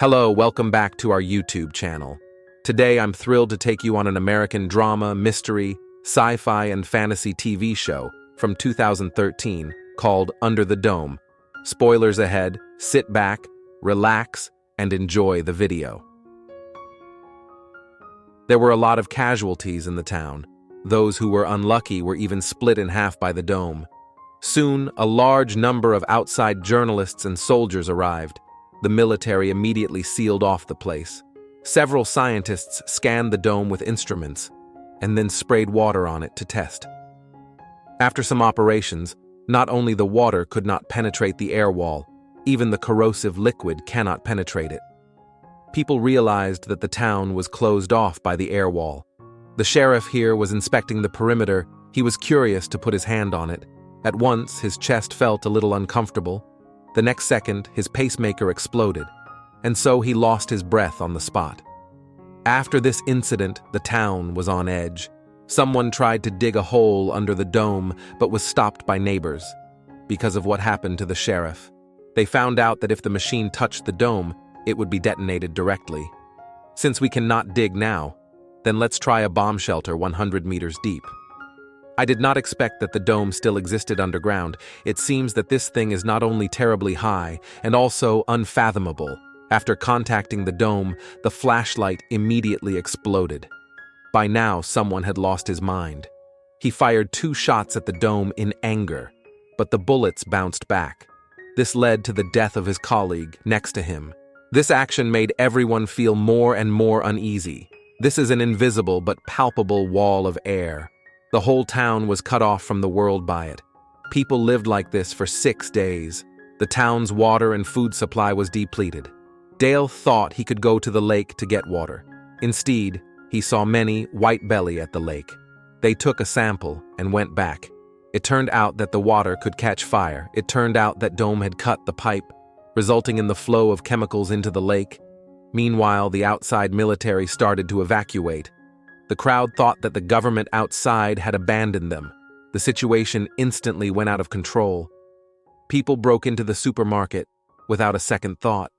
Hello, welcome back to our YouTube channel. Today I'm thrilled to take you on an American drama, mystery, sci-fi and fantasy TV show from 2013 called Under the Dome. Spoilers ahead, sit back, relax, and enjoy the video. There were a lot of casualties in the town. Those who were unlucky were even split in half by the dome. Soon, a large number of outside journalists and soldiers arrived. The military immediately sealed off the place. Several scientists scanned the dome with instruments and then sprayed water on it to test. After some operations, not only the water could not penetrate the air wall, even the corrosive liquid cannot penetrate it. People realized that the town was closed off by the air wall. The sheriff here was inspecting the perimeter. He was curious to put his hand on it. At once, his chest felt a little uncomfortable. The next second, his pacemaker exploded, and so he lost his breath on the spot. After this incident, the town was on edge. Someone tried to dig a hole under the dome, but was stopped by neighbors. Because of what happened to the sheriff, they found out that if the machine touched the dome, it would be detonated directly. Since we cannot dig now, then let's try a bomb shelter 100 meters deep. I did not expect that the dome still existed underground. It seems that this thing is not only terribly high, and also unfathomable. After contacting the dome, the flashlight immediately exploded. By now, someone had lost his mind. He fired 2 shots at the dome in anger, but the bullets bounced back. This led to the death of his colleague next to him. This action made everyone feel more and more uneasy. This is an invisible but palpable wall of air. The whole town was cut off from the world by it. People lived like this for 6 days. The town's water and food supply was depleted. Dale thought he could go to the lake to get water. Instead, he saw many white belly at the lake. They took a sample and went back. It turned out that the water could catch fire. It turned out that Dome had cut the pipe, resulting in the flow of chemicals into the lake. Meanwhile, the outside military started to evacuate. The crowd thought that the government outside had abandoned them. The situation instantly went out of control. People broke into the supermarket without a second thought.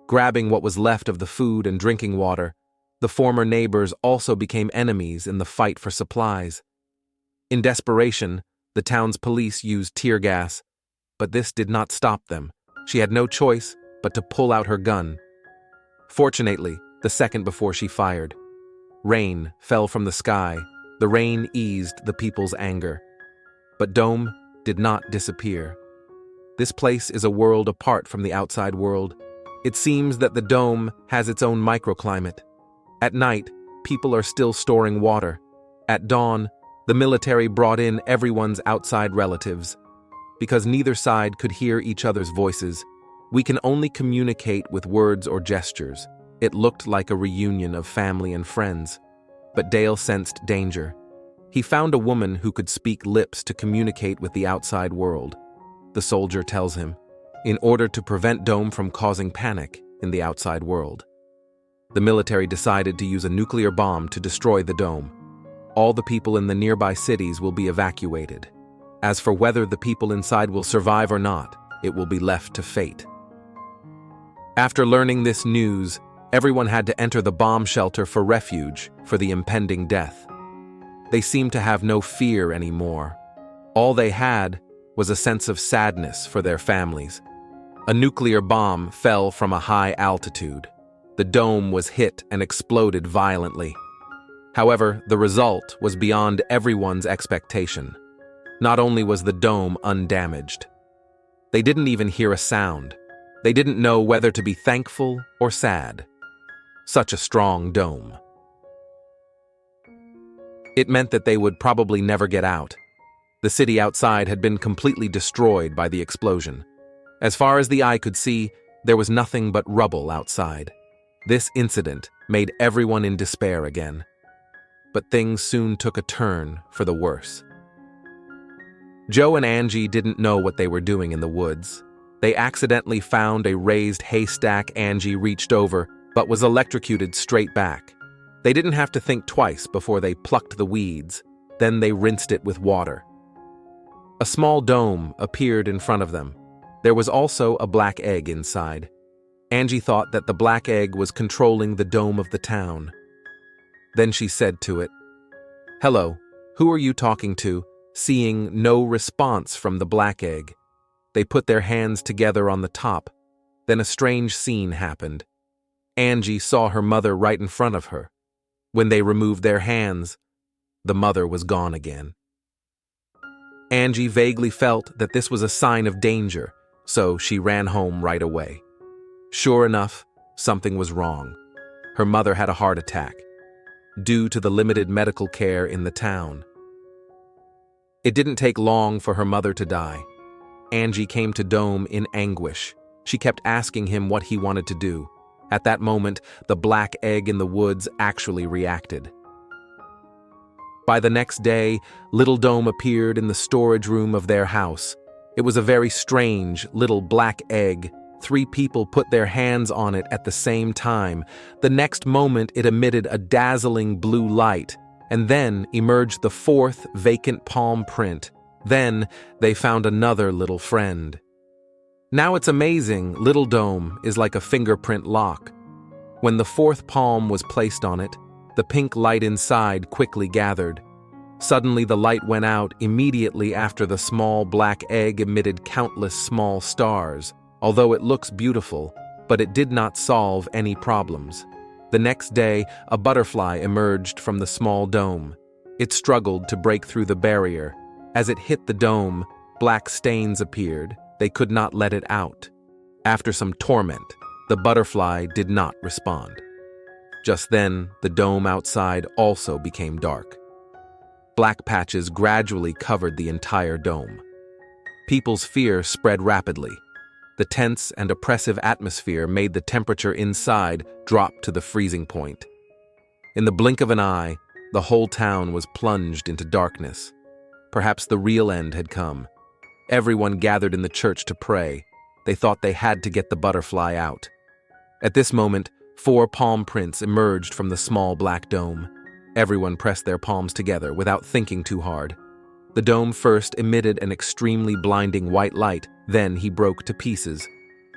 Grabbing what was left of the food and drinking water, the former neighbors also became enemies in the fight for supplies. In desperation, the town's police used tear gas, but this did not stop them. She had no choice but to pull out her gun. Fortunately, the second before she fired, rain fell from the sky. The rain eased the people's anger. But Dome did not disappear. This place is a world apart from the outside world. It seems that the dome has its own microclimate. At night, people are still storing water. At dawn, the military brought in everyone's outside relatives. Because neither side could hear each other's voices, we can only communicate with words or gestures. It looked like a reunion of family and friends. But Dale sensed danger. He found a woman who could speak lips to communicate with the outside world. The soldier tells him, in order to prevent Dome from causing panic in the outside world. The military decided to use a nuclear bomb to destroy the dome. All the people in the nearby cities will be evacuated. As for whether the people inside will survive or not, it will be left to fate. After learning this news, everyone had to enter the bomb shelter for refuge for the impending death. They seemed to have no fear anymore. All they had was a sense of sadness for their families. A nuclear bomb fell from a high altitude. The dome was hit and exploded violently. However, the result was beyond everyone's expectation. Not only was the dome undamaged, they didn't even hear a sound. They didn't know whether to be thankful or sad. Such a strong dome. It meant that they would probably never get out. The city outside had been completely destroyed by the explosion. As far as the eye could see, there was nothing but rubble outside. This incident made everyone in despair again. But things soon took a turn for the worse. Joe and Angie didn't know what they were doing in the woods. They accidentally found a raised haystack. Angie reached over, but was electrocuted straight back. They didn't have to think twice before they plucked the weeds. Then they rinsed it with water. A small dome appeared in front of them. There was also a black egg inside. Angie thought that the black egg was controlling the dome of the town. Then she said to it, "Hello, who are you talking to?" Seeing no response from the black egg, they put their hands together on the top. Then a strange scene happened. Angie saw her mother right in front of her. When they removed their hands, the mother was gone again. Angie vaguely felt that this was a sign of danger, so she ran home right away. Sure enough, something was wrong. Her mother had a heart attack, due to the limited medical care in the town. It didn't take long for her mother to die. Angie came to Dome in anguish. She kept asking him what he wanted to do. At that moment, the black egg in the woods actually reacted. By the next day, Little Dome appeared in the storage room of their house. It was a very strange little black egg. 3 people put their hands on it at the same time. The next moment, it emitted a dazzling blue light, and then emerged the 4th vacant palm print. Then they found another little friend. Now it's amazing, Little Dome is like a fingerprint lock. When the 4th palm was placed on it, the pink light inside quickly gathered. Suddenly the light went out immediately after the small black egg emitted countless small stars. Although it looks beautiful, but it did not solve any problems. The next day, a butterfly emerged from the small dome. It struggled to break through the barrier. As it hit the dome, black stains appeared. They could not let it out. After some torment, the butterfly did not respond. Just then, the dome outside also became dark. Black patches gradually covered the entire dome. People's fear spread rapidly. The tense and oppressive atmosphere made the temperature inside drop to the freezing point. In the blink of an eye, the whole town was plunged into darkness. Perhaps the real end had come. Everyone gathered in the church to pray. They thought they had to get the butterfly out. At this moment, 4 palm prints emerged from the small black dome. Everyone pressed their palms together without thinking too hard. The dome first emitted an extremely blinding white light, then he broke to pieces.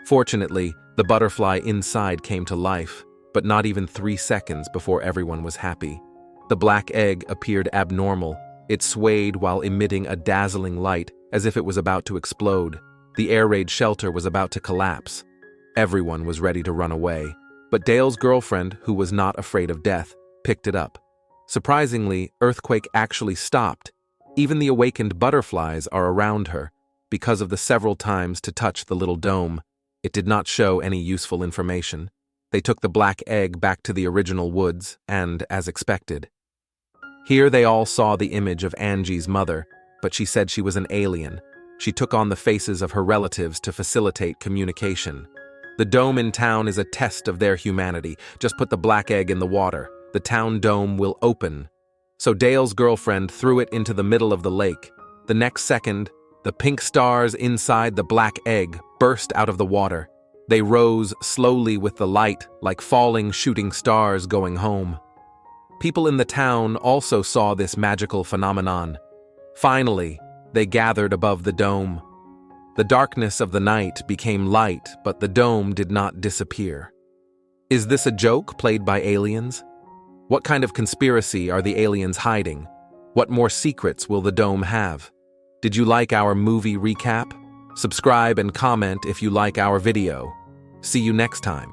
Fortunately, the butterfly inside came to life, but not even 3 seconds before everyone was happy. The black egg appeared abnormal. It swayed while emitting a dazzling light, as if it was about to explode. The air raid shelter was about to collapse. Everyone was ready to run away, but Dale's girlfriend, who was not afraid of death, picked it up. Surprisingly, earthquake actually stopped. Even the awakened butterflies are around her. Because of the several times to touch the little dome, it did not show any useful information. They took the black egg back to the original woods, and as expected. Here they all saw the image of Angie's mother, but she said she was an alien. She took on the faces of her relatives to facilitate communication. The dome in town is a test of their humanity. Just put the black egg in the water. The town dome will open. So Dale's girlfriend threw it into the middle of the lake. The next second, the pink stars inside the black egg burst out of the water. They rose slowly with the light, like falling shooting stars going home. People in the town also saw this magical phenomenon. Finally, they gathered above the dome. The darkness of the night became light, but the dome did not disappear. Is this a joke played by aliens? What kind of conspiracy are the aliens hiding? What more secrets will the dome have? Did you like our movie recap? Subscribe and comment if you like our video. See you next time.